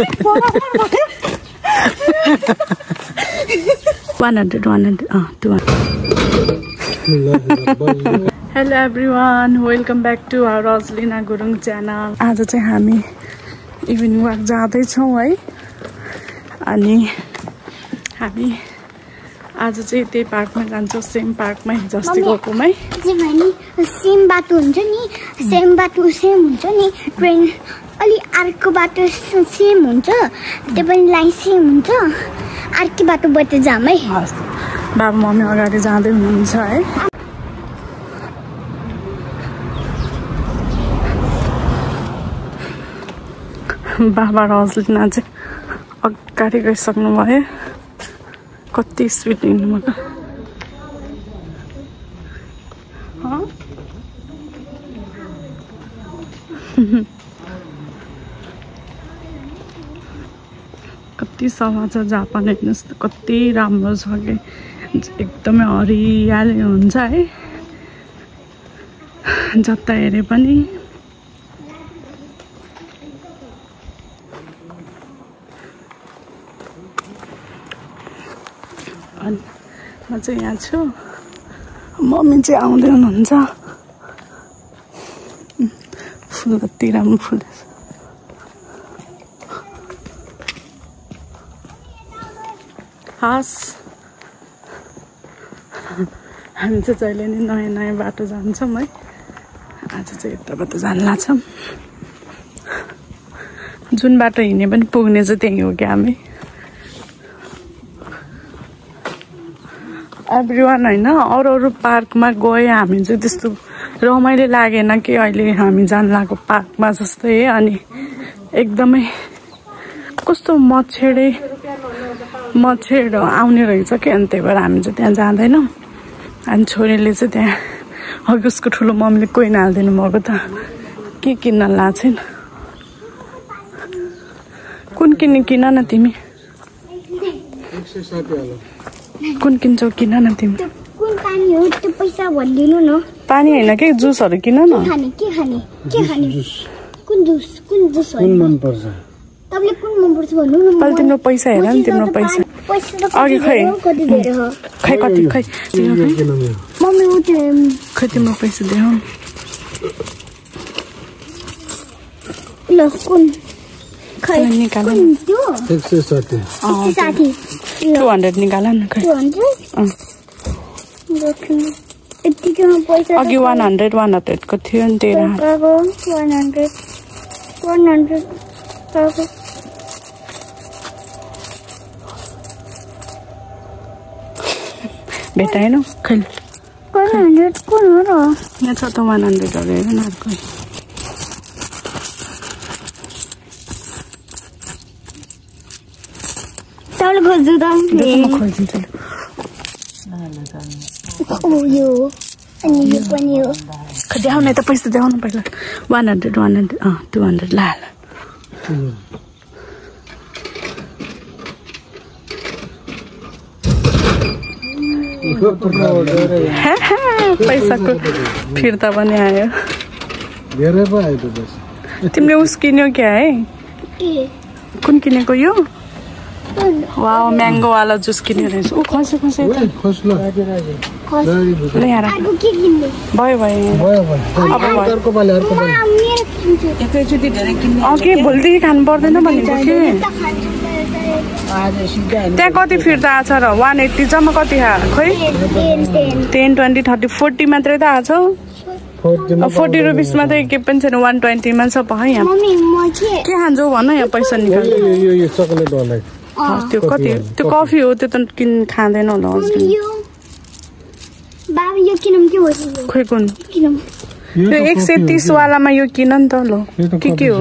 Hello everyone, welcome back to our Roslina Gurung channel. आज चाहिँ हामी इभिनिङ वाक जाँदै छौं है अनि हामी आज चाहिँ त्यही पार्कमा जान्छौं सेम पार्कमै जस्तै गएकोमै जे भनि सेम बाटो हुन्छ नि सेम हुन्छ नि ट्रेन अलि अर्को बाटो सेम हुन्छ त्यो पनि लाइन सेम हुन्छ अर्को बाटोबाट जाम है बाबा मम्मी अगाडि जाँदै हुनुहुन्छ है बाबा रजलिना चाहिँ अगाडि गइसक्नु भयो कति स्पिड हिँड्नु भएको कति सफा छ जापान हेर्नुहोस् त कति राम्रो छ कि एकदमै हरियाली हुन्छ है जता हेरे पनि म चाहिँ यहाँ छु मम्मी चाहिँ आउँदै हुनुहुन्छ फुल कति राम्रो फुल्दैछ हस् हामी चाहिँ जहिले नि नयाँ नयाँ बाटो जान्छौँ है आज चाहिँ यताबाट जान लाग्छौँ जुन बाटो हिँड्ने पनि पुग्ने चाहिँ त्यही हो कि हामी एभ्रिवान होइन अरू पार्कमा गए हामी चाहिँ त्यस्तो रमाइलो लागेन कि अहिले हामी जान लागेको पार्कमा जस्तै अनि एकदमै कस्तो मच्छर आउने रहेछ कि अनि त्यही भएर हामी चाहिँ त्यहाँ जाँदैनौँ अनि छोरीले चाहिँ त्यहाँ अघि उसको ठुलो मम्मीले कोही हालिदिनु भएको त के किन्न लाछन् कुन किन्ने किन न तिमी कुन किन्छौ किन न तिमी कुन पानी हो त्यो पैसा भनिदिनु न पानी हैन के जुसहरु किन न के खाने कुन जुस हो कुन मन पर्छ तपाईले कुन मन पर्छ भन्नु न पहिले तिम्रो पैसा हेर नि तिम्रो पैसा अघि खै कति धेरै हो खै कति खै मम्मी उ त्यो खै तिम्रो पैसा देऊ ल कुन खै निकाल त्यो 160 200 निकाल न खै 200 यतिको पैसा अघि 100 को थियो नि तेरा 100 भेटाएन खै 100 कुन हो र यहाँ छ त 100 हरु हेर न अर्को चल खोज्छु त म खोजिदिन्छु यो अनि यो पनि हो खै देखाउन त पैसा देखाउन पहिला 100 200 ला पैसाको फिर्ता पनि आयो धेरै पो आयो त बस तिमीले उस किन्यो क्या है कुन किनेको यो वाओ म्याङ्गो वाला जुस किन्यो रहेछ ओ खसे खस्लो ल यार अर्को के किन्ने भयो अब अर्को पाले मेरो किन्छु एकैचोटी धेरै किन्ने ओके भोलिदेखि खानु पर्दैन भनेको कि त्यहाँ कति फिर्ता आछ र 180 जम्मा कति खै 10 20 30 40 मात्रै त आछ 40 रुपिसमा त के पनि छैन 120 मा छ भयो यहाँ मम्मी म के खान्छौ भन यहाँ पैसा निकाल यो चकलेट वाला त्यो कति त्यो कफी हो त्यो त खाँदैन होला हस्बेन्ड बाबा यो किनम के हो खोइ कुन किनम त्यो 130 वालामा यो किन नि त ल के हो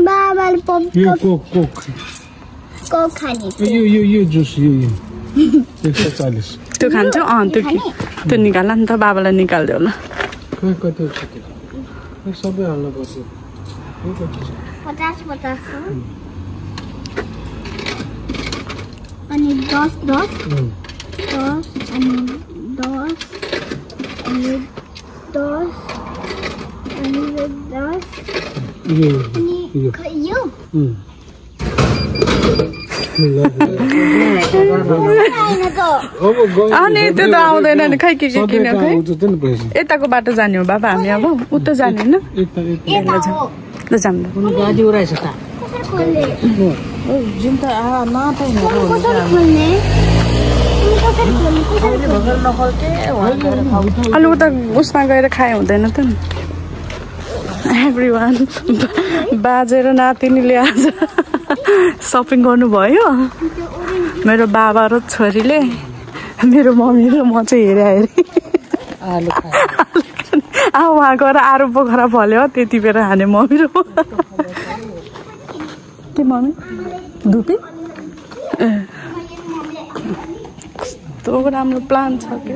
बाबाले पप यो कोक खाने यो जुस यो 140 त्यो खान्छौ त्यो निकाल नि त बाबालाई निकाल्दियो ल कति सबै हाल्नु पर्छ 50 अनि 10 अनि 10 अनि 10 अनि 10 अनि यो अनि त्यो त आउँदैन नि खै के किन खै यताको बाटो जाने हो बाबा हामी अब उता जाने होइन ल जाऊँ गाडी उडाएछ त जुन त अलि उता उसमा गएर खाए हुँदैन त नि एभ्रिवान बाजे र नातिनीले आज सपिङ गर्नुभयो मेरो बाबा र छोरीले मेरो मम्मी र म चाहिँ हेरे उहाँ गएर आरू पोखरा फल्यो त्यति बेर हाने मम्मी र के मम्मी धुपी कस्तो राम्रो प्लान छ के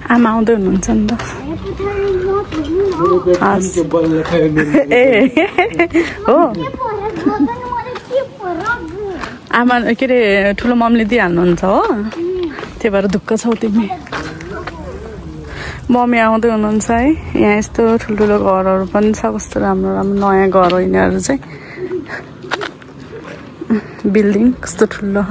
आमा आउँदै हुनुहुन्छ नि त ए हो आमा के अरे ठुलो मम्मीले दिइहाल्नुहुन्छ हो त्यही भएर ढुक्क छौ तिमी मम्मी आउँदै हुनुहुन्छ है यहाँ यस्तो ठुल्ठुलो घरहरू पनि छ कस्तो राम्रो राम्रो नयाँ घर हो यिनीहरू चाहिँ बिल्डिङ कस्तो ठुलो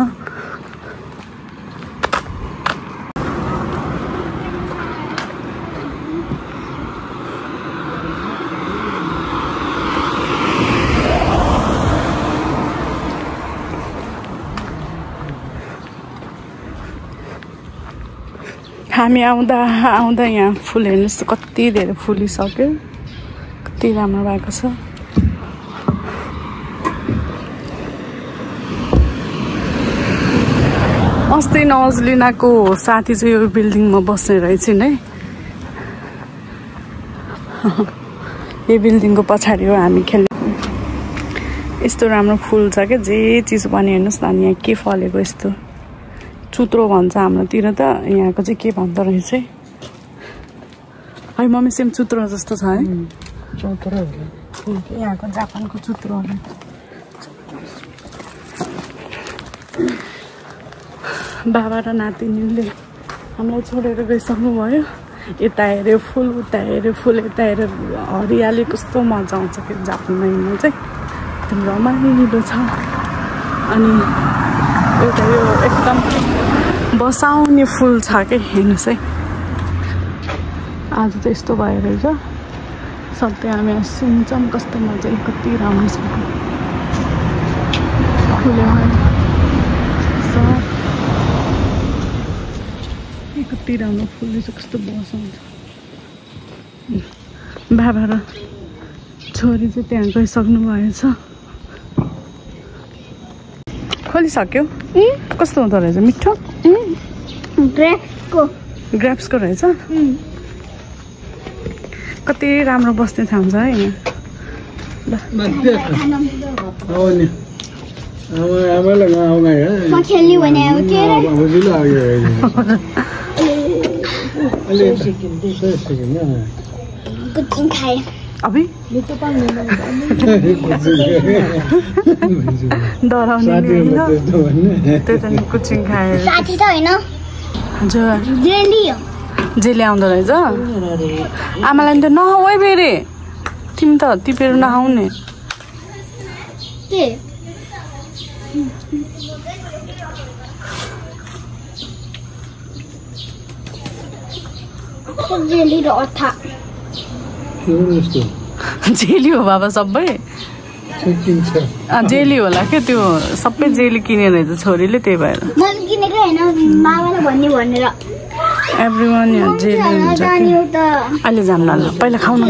हामी आउँदा आउँदा यहाँ फुल हेर्नुहोस् कति धेरै फुलिसक्यो कति राम्रो भएको छ अस्ति नजलिनाको साथी चाहिँ यो बिल्डिङमा बस्ने रहेछन् है यो बिल्डिङको पछाडि हो हामी खेल्ने यस्तो राम्रो फुल छ क्या जे चिज पनि हेर्नुहोस् न यहाँ के फलेको यस्तो चुत्रो भन्छ हाम्रोतिर त यहाँको चाहिँ के भन्दो रहेछ है मम्मी सेम चुत्रो जस्तो छ है चुत्रो यहाँको जापानको चुत्रोहरू बाबा र नातिनीले हामीलाई छोडेर गइसक्नु भयो यता हेऱ्यो फुल उता हेऱ्यो फुल यता हेऱ्यो हरियाली कस्तो मजा आउँछ कि जापानमा हिँड्नु चाहिँ एकदम रमाइलो छ अनि एउटा यो एकदम बसाउने फुल छ कि हेर्नुहोस् है आज त यस्तो भयो रहेछ सधैँ हामी सुन्छौँ कस्तो मजा कति राम्रो छ कति राम्रो फुल रहेछ कस्तो बसाउँछ बाबा र छोरी चाहिँ त्यहाँ गइसक्नु भएछ खोलिसक्यो कस्तो हुँदो रहेछ मिठो ग्रेप्सको रहेछ कति राम्रो बस्ने ठाउँ छ है यहाँ अभी डराउने त्यही त नि कुचिङ खाएर हजुर जेली आउँदो रहेछ आमालाई त नखाऊ है फेरि तिमी त टिपेर नखाउने जेली हो बाबा सबै जेली होला क्या त्यो सबै जेली किने रहेछ छोरीले त्यही भएर एभ्रिवान यहाँ जेली हुन्छ अहिले जाऊँ न ल पहिला खाउन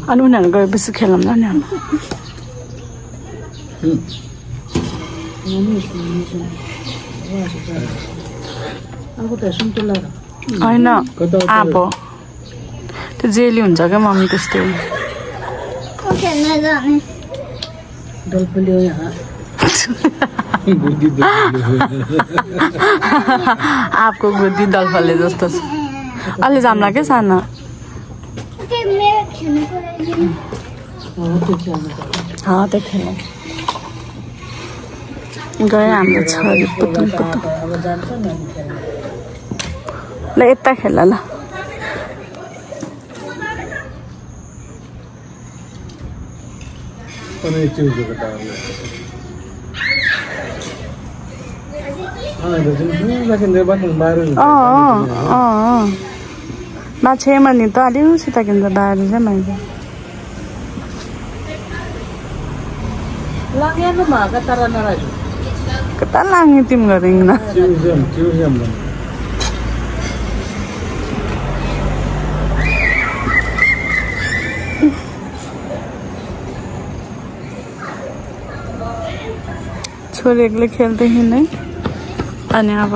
अनि उनीहरू गएपछि खेलौँ न नि होइन आँप त्यो जेली हुन्छ क्या मम्मी त्यस्तै बुद्धि आपको बुद्धि दलफलले जस्तो छ अलि जाम्ला के सानो त्यो खेल्नु गयो हाम्रो छोरी पुतुङ ल यता खेल ल माछे मनी त अलि उसित किन्छ बाहिर चाहिँ मैले लाग्नु भएको तर नराज कता लाग्ने तिमी गरिङ छोरी एक्लै खेल्दै नै अनि अब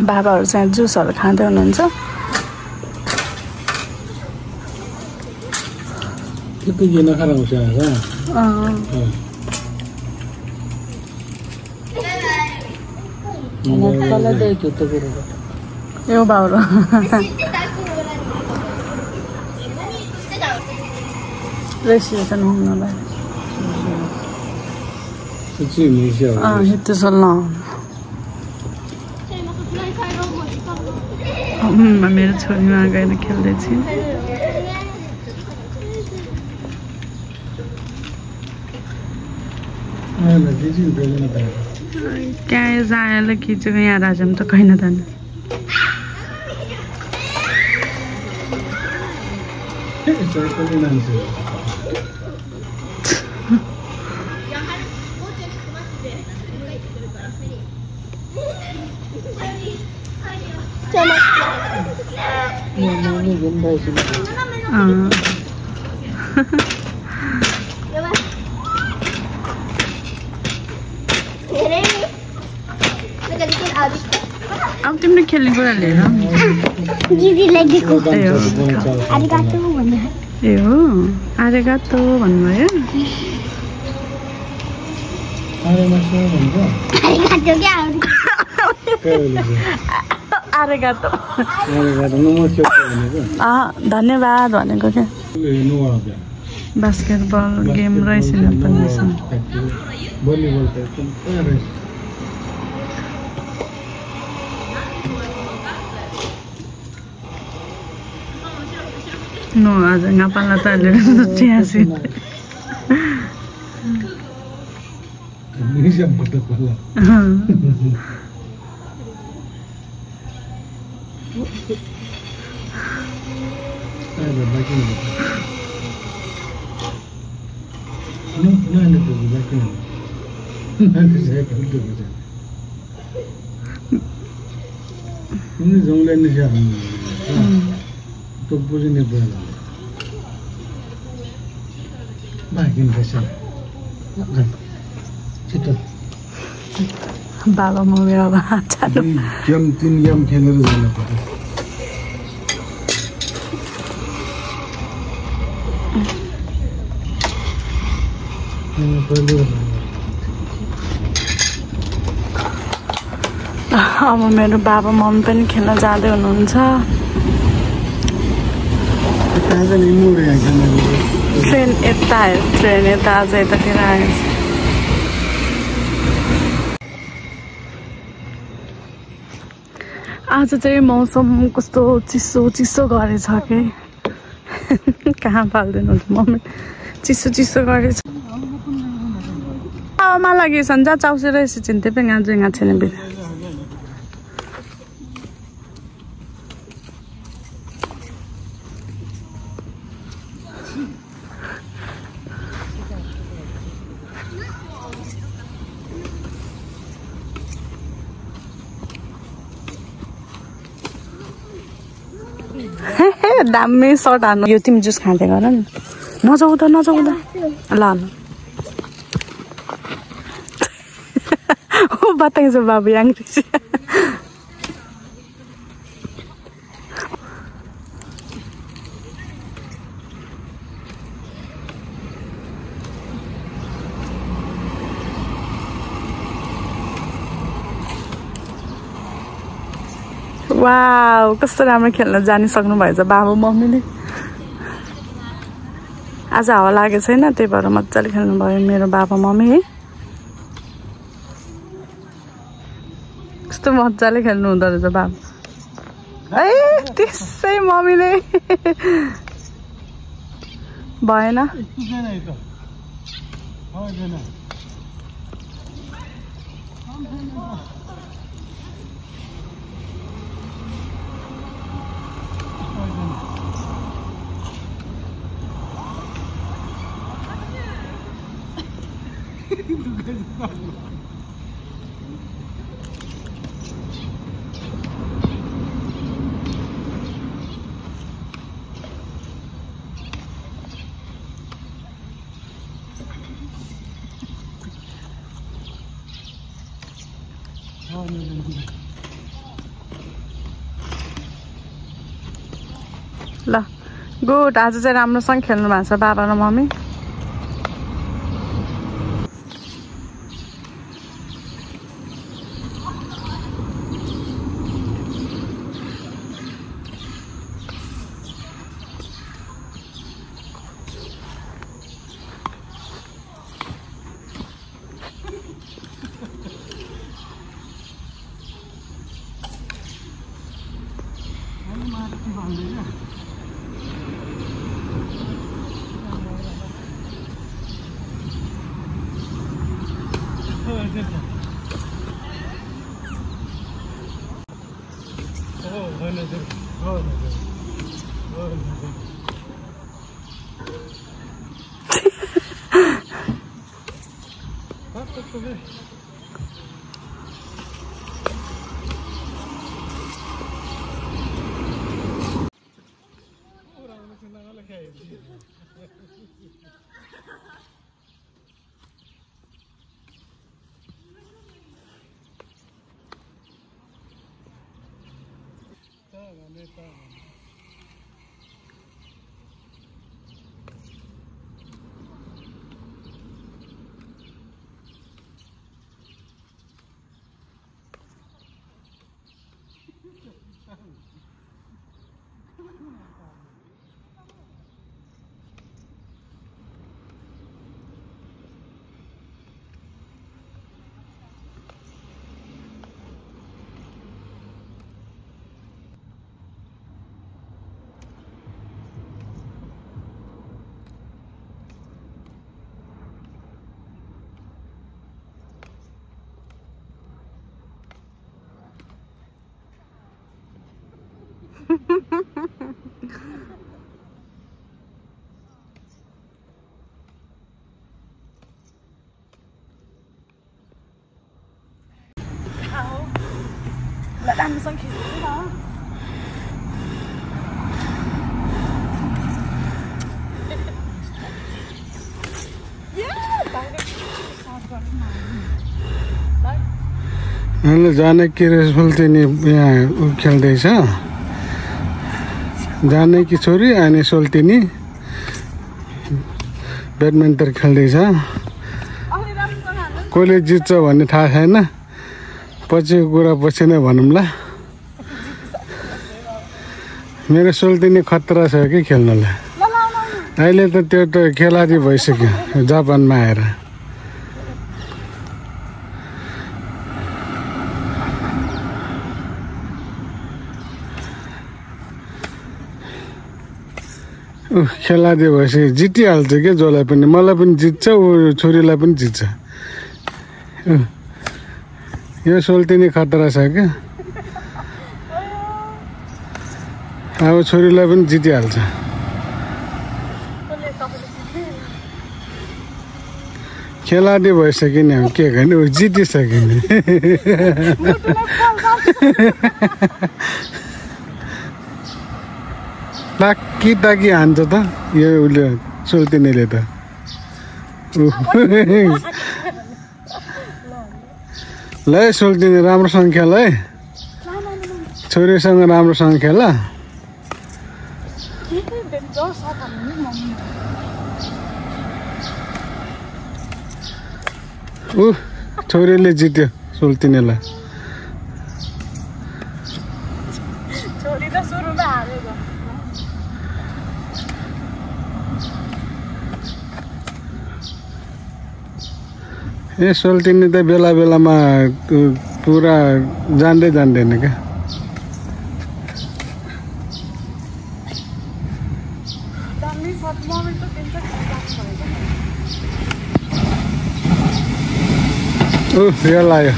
बाबाहरू चाहिँ जुसहरू खाँदै हुनुहुन्छ यो बाउरो रेस्टुरेन्ट हुनलाई त्यसो ल मेरो छोरीमा गएर खेल्दैछु क्या जायला खिचेको यहाँ राजम त कहीँ न त अब तिमीले खेल्ने कुरा लिएर ए हो आरेगातो भन्नुभयो आरेगातो धन्यवाद भनेको क्या बास्केटबल गेम रहेछ No, आज ngapala tayo tiasi. Ini siapa betul pala? Ada bagi ni. No, ada tu bagi ni. Nanti saya akan tu baca. Ini zonglan ni siapa? तो बुझी नहीं पड़ा बाकी कैसा चितो बाबा मम्मी अब चालू गेम 3 गेम खेलेर जानु पर्यो अब मेरो बाबा मम्मी पनि खेल्न जाँदै हुनुहुन्छ ट्रेन यता आयो ट्रेन यता आज यतातिर आयो आज चाहिँ मौसम कस्तो चिसो चिसो गरेछ कि कहाँ पाल्दैन मम्मी चिसो चिसो गरेछ आमा लागि सन्जा चाउसे रहेछ चिन्ते पे गाँजे गाछेने बिना दामी सर्ट हान्नु यो तिमी जुस खाँदै गर नि नजाउँदा ल ल बताइन्छ बाबु याङ वाउ कस्तो राम्रो खेल्न जानिसक्नु भएछ बाबु मम्मीले आज हावा लागेको छैन त्यही भएर मजाले खेल्नु भयो मेरो बाबा मम्मी है कस्तो मजाले खेल्नु हुँदो रहेछ बाबु ए त्यसै मम्मीले भएन ल गुड आज चाहिँ राम्रोसँग खेल्नु भएको छ बाबा र मम्मी राम्रोसँग खिच्नु न हेलो जानकी सोल्टिनी यहाँ खेल्दैछ जानकी छोरी अनि सोल्टिनी ब्याडमिन्टन खेल्दैछ कसले जित्छ भन्ने थाहा छैन पछिको कुरा पछि नै भनौँला मेरो सोल्टिनी खतरा छ कि खेल्नलाई अहिले त त्यो त खेलाडी भइसक्यो जापानमा आएर खेलाडी भइसक्यो जितिहाल्छ क्या जसलाई पनि मलाई पनि जित्छ ऊ छोरीलाई पनि जित्छ यो सोल्टिनी खतरा छ क्या अब छोरीलाई पनि जितिहाल्छ खेलाडी भइसक्यो नि अब के गर्ने ऊ जितिसक्यो नि ताकी ताकी हान्छ त यो उसले सोल्टिनीले त ल सोल्टिनी राम्रोसँग खेल है छोरीसँग राम्रोसँग खेल छोरीले जित्यो सोल्टिनीलाई ए सोल्टिनी त बेला बेलामा पुरा जान्दैन क्या रेल आयो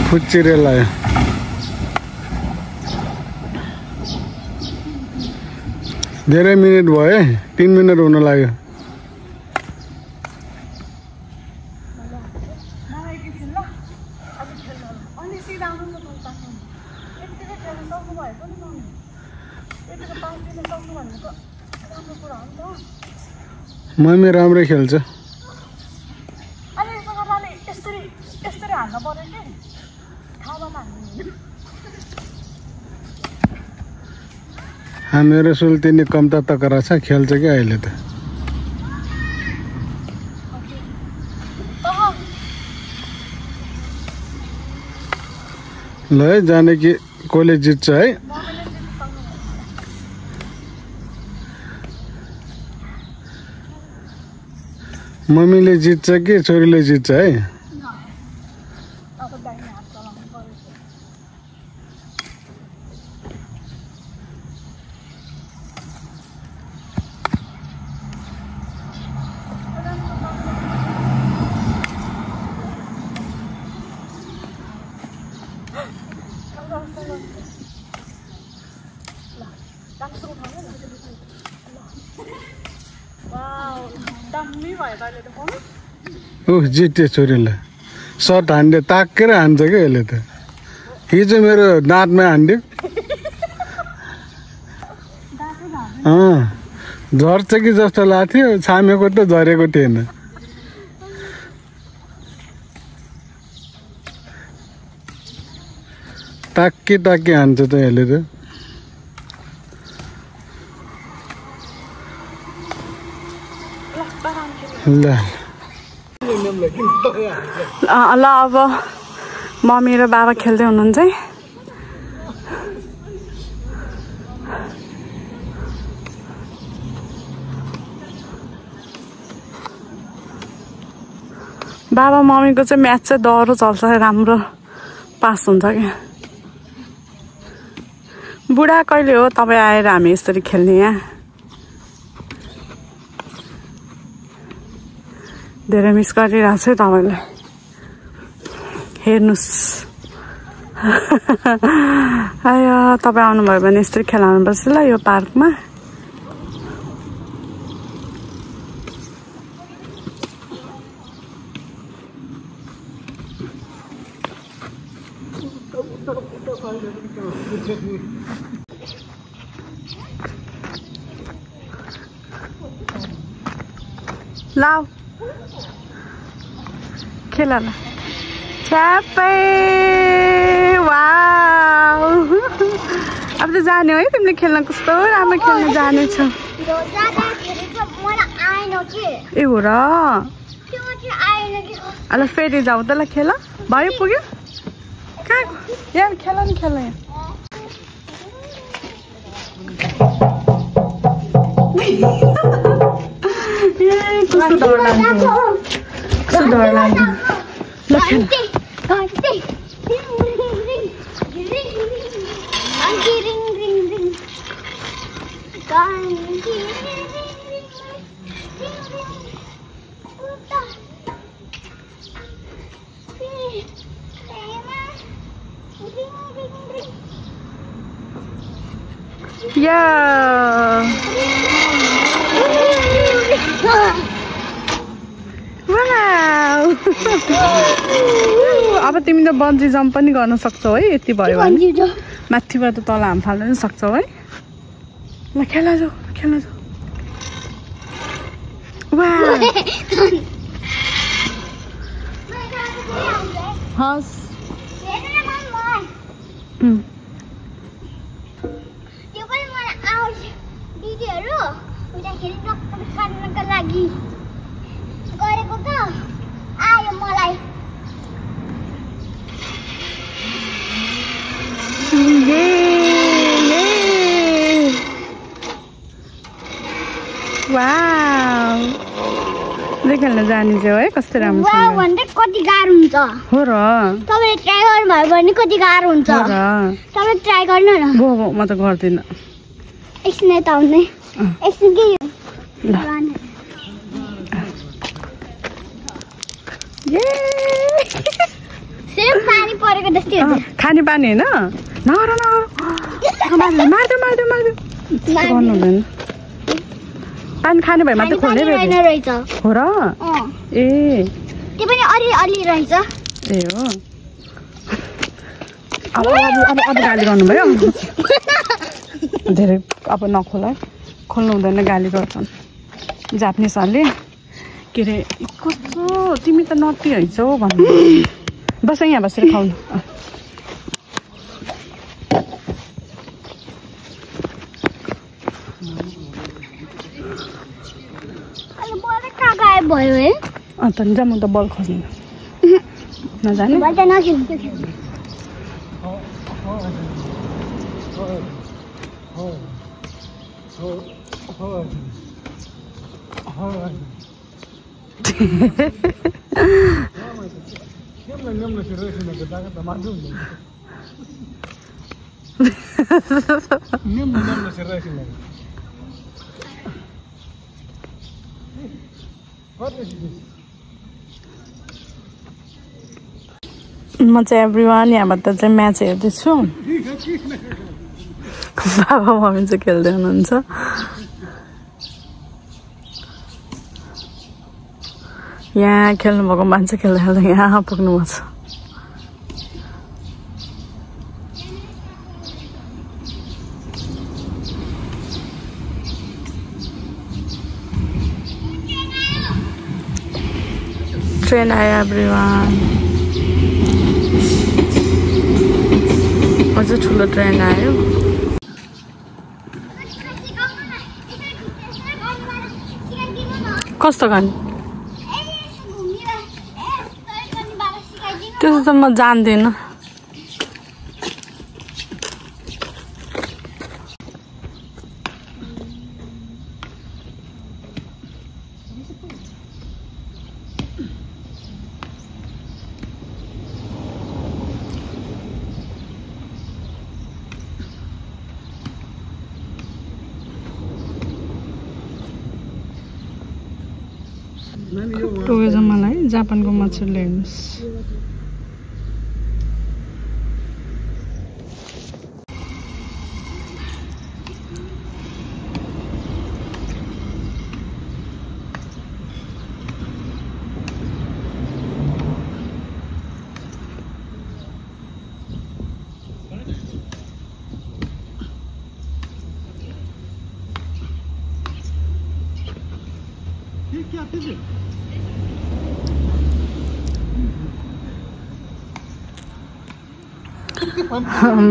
फुच्ची रेल आयो धेरै मिनट भयो है 3 मिनट हुन लाग्यो मम्मी राम्रै खेल्छ मेरो सुल्तिनी कम्ता तकरा छ खेल्छ कि अहिले त ल है जाने कि कसले जित्छ है मम्मीले जित्छ कि छोरीले जित्छ है जित्यो छोरीलाई सर्ट हान्यो ताकेर हान्छ क्या यसले त हिजो मेरो दाँतमा हान्यो झर्छ कि जस्तो लाग्थ्यो छामेको त झरेको थिएन ताकी हान्छ त यसले त ल अब मम्मी र बाबा खेल्दै हुनुहुन्छ है बाबा मम्मीको चाहिँ म्याच चाहिँ डह्रो चल्छ राम्रो पास हुन्छ क्या बुढा कहिले हो तपाईँ आएर हामी यसरी खेल्ने यहाँ धेरै मिस गरिरहेको छु तपाईँलाई हेर्नुहोस् आयो तपाईँ आउनुभयो भने यसरी खेलाउनुपर्छ ल यो पार्कमा लाऊ खेला ल छ्यापै वाउ अब त जाने है तिमीले खेल्न कस्तो राम्रो खेल्न जानेछौ ए हो र ल फेरि जाऊ त ल खेल भयो पुग्यो कहाँ यहाँ खेल नि खेल यहाँ कस्तो डर लाग्यो कस्तो डर लाग्यो ल खेल अब तिमी त बन्जी जम्प पनि गर्न सक्छौ है यति भयो भने माथिबाट तल हाम फाल्न पनि सक्छौ है ल खेला जाऊ हस् गरेको त आयो मलाई वाउ मजाले खेल्न जाने चाहिँ है कस्तो राम्रो छ वाउ भन्दै कति गाह्रो हुन्छ हो र तपाईले ट्राई गर्नुभयो भने कति गाह्रो हुन्छ हो र तपाईले ट्राई गर्नु न गो म त गर्दिन एकछिन यता आउने एकछिन के सेम पानी परेको जस्तै हुन्छ खाने पानी हैन नगर मार्दै गर्नु हुँदैन पानी खाने भए मात्र खोल्ने रहेछ हो र ए त्यो पनि अलि अलि रहेछ ए हो अब गाली गर्नुभयो धेरै अब नखोला खोल्नु हुँदैन गाली गर्छन् जापानिजहरूले के अरे कस्तो तिमी त नटी हैछौ भन्नु बस यहाँ बसेर खाउनु भयो है अन्त जा म त बल खोज्नु नजाने म चाहिँ एभ्रिवान यहाँबाट चाहिँ म्याच हेर्दैछु बाबा मम्मी चाहिँ खेल्दै हुनुहुन्छ यहाँ खेल्नुभएको मान्छे खेल्दा खेल्दा यहाँ पुग्नुभएको छ ट्रेन आयो एभ्रिवान अझ ठुलो ट्रेन आयो कस्तो गर्ने त्यसो त म जान्दिनँ टोकेछ मलाई जापानको मच्छर ल्याउनुहोस्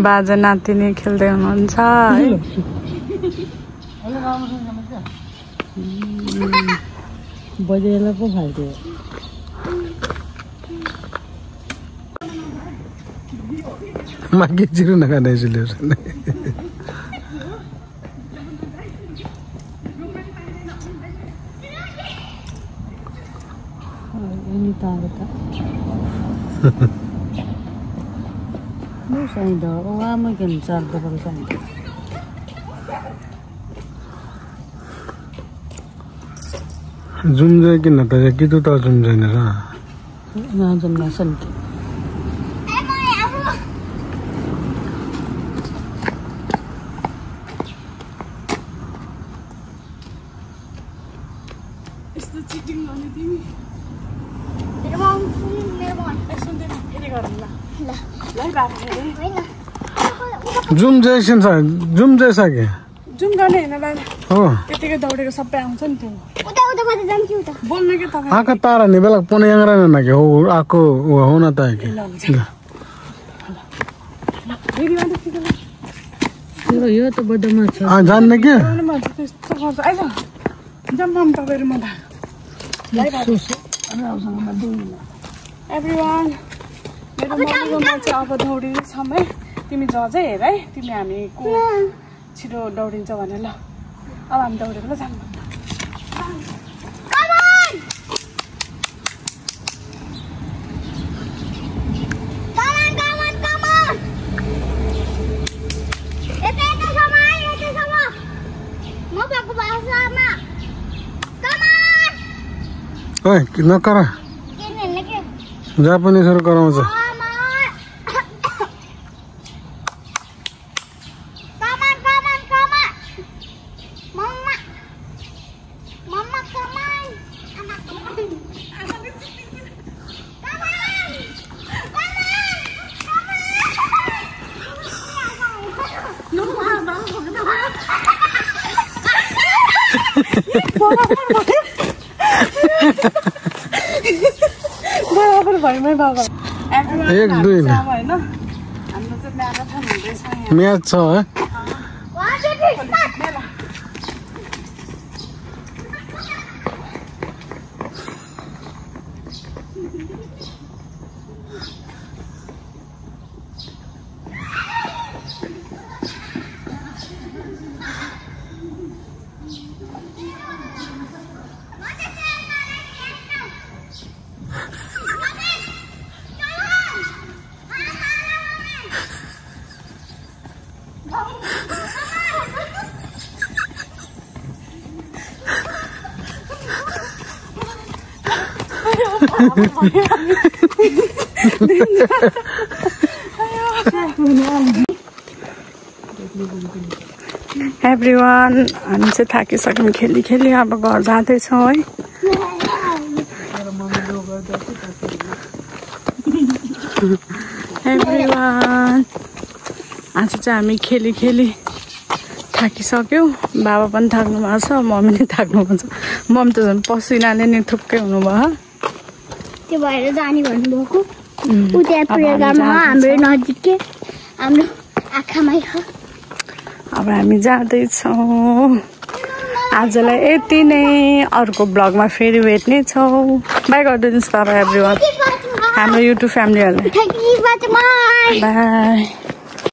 बाजा नातिनी खेल्दै हुनुहुन्छ है बजेला पो फाल्थ्यो मागे चिरो नखाने solution ini tahu tak saya dah orang mungkin cari berapa saya zoom जाए कि ना ताज़ा कितो ता zoom जाए ना ना zoom ना संत इस्तो चिटिङ गर्ने तिमी जुम जैसा के जुम गर्ने हैन बाबा हो त्यतिकै दौडेको सबै आउँछ नि त्यो उता उता मात्र जाम कि उता बोल्न के तपाईँ आका तारा नि बेला पने यांगरा ना के हो आको हो ना ता के यो त बडमा छ जान्ने के त्यस्तो गर्छ आइज जम्माम तपाईहरु म एभ्रिवान मेरो मम्मीको चाहिँ अब दौडिन्छौँ है तिमी जजै हेर है तिमी हामी को छिटो दौडिन्छ भनेर ल अब हामी दौडेको ल जानु ओए नकर जापानिजहरु कराउँछ बराबर भइमै बाबा एक दुई हैन हाम्रो चाहिँ म्याराथन हुँदैछ यहाँ म्याच छ है एभ्रिवान हामी चाहिँ थाकिसक्यौँ खेली खेली अब घर जाँदैछौँ है एभ्रिवान आज चाहिँ हामी खेली खेली थाकिसक्यौँ बाबा पनि थाक्नु भएको छ मम्मी नि थाक्नु भएको छ मम्मी त झन् पसिनाले नि थुक्कै हुनुभयो त्यो भएर जाने भन्नुभएको उता प्रोग्राममा हाम्रो नजिकै हाम्रो आँखामै छ अब हामी जाँदैछौँ आजलाई यति नै अर्को ब्लगमा फेरि भेट्नेछौँ बाई गरिदिनुहोस् बाबा एभ्रिवान हाम्रो युट्युब फ्यामिलीहरूलाई बाई